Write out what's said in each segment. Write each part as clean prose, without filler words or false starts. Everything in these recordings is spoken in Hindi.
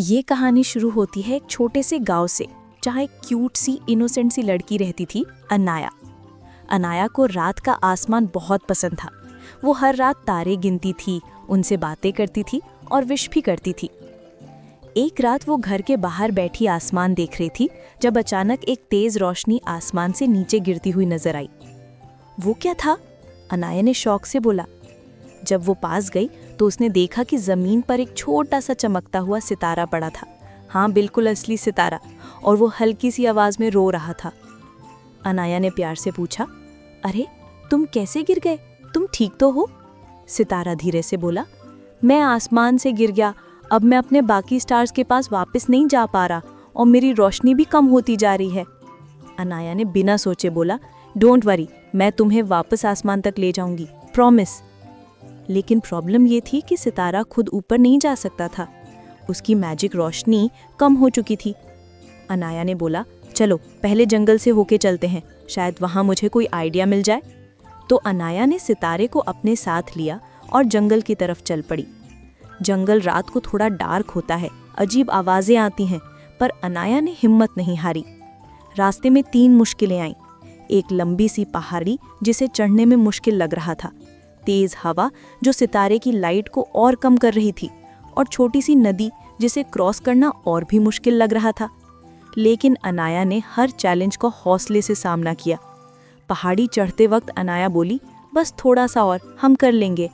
ये कहानी शुरू होती है एक छोटे से गांव से, जहाँ एक क्यूट सी इनोसेंट सी लड़की रहती थी, अनाया। अनाया को रात का आसमान बहुत पसंद था। वो हर रात तारे गिनती थी, उनसे बातें करती थी और विश भी करती थी। एक रात वो घर के बाहर बैठी आसमान देख रही थी, जब अचानक एक तेज रोशनी आसमान से नीचे गिरती हुई नजर आई। वो क्या था? अनाया ने शौक से बोला। जब वो पास गई तो उसने देखा कि जमीन पर एक छोटा सा चमकता हुआ सितारा पड़ा था। हाँ, बिल्कुल असली सितारा, और वो हल्की सी आवाज में रो रहा था। अनाया ने प्यार से पूछा, अरे तुम कैसे गिर गए? तुम ठीक तो हो? सितारा धीरे से बोला, मैं आसमान से गिर गया। अब मैं अपने बाकी स्टार्स के पास वापस नहीं जा पा रहा और मेरी रोशनी भी कम होती जा रही है। अनाया ने बिना सोचे बोला, डोंट वरी, मैं तुम्हें वापस आसमान तक ले जाऊंगी, प्रॉमिस। लेकिन प्रॉब्लम ये थी कि सितारा खुद ऊपर नहीं जा सकता था। उसकी मैजिक रोशनी कम हो चुकी थी। अनाया ने बोला, चलो पहले जंगल से होके चलते हैं, शायद वहाँ मुझे कोई आइडिया मिल जाए। तो अनाया ने सितारे को अपने साथ लिया और जंगल की तरफ चल पड़ी। जंगल रात को थोड़ा डार्क होता है, अजीब आवाज़ें आती हैं, पर अनाया ने हिम्मत नहीं हारी। रास्ते में 3 मुश्किलें आईं। एक लंबी सी पहाड़ी जिसे चढ़ने में मुश्किल लग रहा था, तेज हवा जो सितारे की लाइट को और कम कर रही थी, और छोटी सी नदी जिसे क्रॉस करना और भी मुश्किल लग रहा था। लेकिन अनाया ने हर चैलेंज को हौसले से सामना किया। पहाड़ी चढ़ते वक्त अनाया बोली, बस थोड़ा सा और, हम कर लेंगे।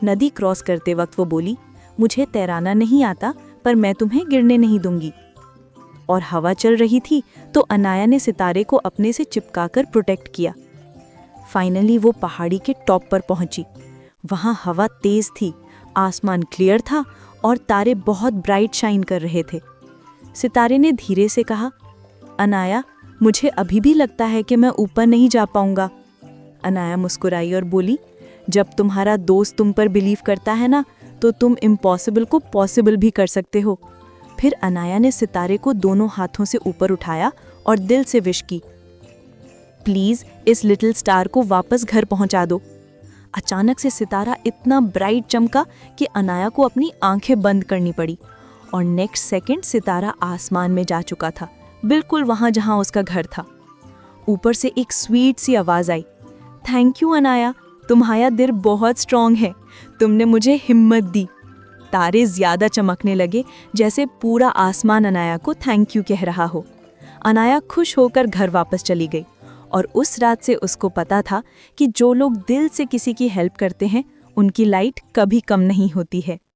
नदी क्रॉस करते वक्त वो बोली, मुझे तैराना नहीं आता, पर मैं तुम्हें गिरने नहीं दूंगी। और हवा चल रही थी तो अनाया ने सितारे को अपने से चिपकाकर प्रोटेक्ट किया। फाइनली वो पहाड़ी के टॉप पर पहुंची। वहाँ हवा तेज थी, आसमान क्लियर था और तारे बहुत ब्राइट शाइन कर रहे थे। सितारे ने धीरे से कहा, अनाया, मुझे अभी भी लगता है कि मैं ऊपर नहीं जा पाऊंगा। अनाया मुस्कुराई और बोली, जब तुम्हारा दोस्त तुम पर बिलीव करता है ना, तो तुम इम्पॉसिबल को पॉसिबल भी कर सकते हो। फिर अनाया ने सितारे को दोनों हाथों से ऊपर उठाया और दिल से विश की, प्लीज इस लिटिल स्टार को वापस घर पहुंचा दो। अचानक से सितारा इतना ब्राइट चमका कि अनाया को अपनी आंखें बंद करनी पड़ी, और नेक्स्ट सेकंड सितारा आसमान में जा चुका था, बिल्कुल वहां जहां उसका घर था। ऊपर से एक स्वीट सी आवाज आई, थैंक यू अनाया, तुम्हारा दिल बहुत स्ट्रांग है, तुमने मुझे हिम्मत दी। तारे ज्यादा चमकने लगे, जैसे पूरा आसमान अनाया को थैंक यू कह रहा हो। अनाया खुश होकर घर वापस चली गई, और उस रात से उसको पता था कि जो लोग दिल से किसी की हेल्प करते हैं, उनकी लाइट कभी कम नहीं होती है।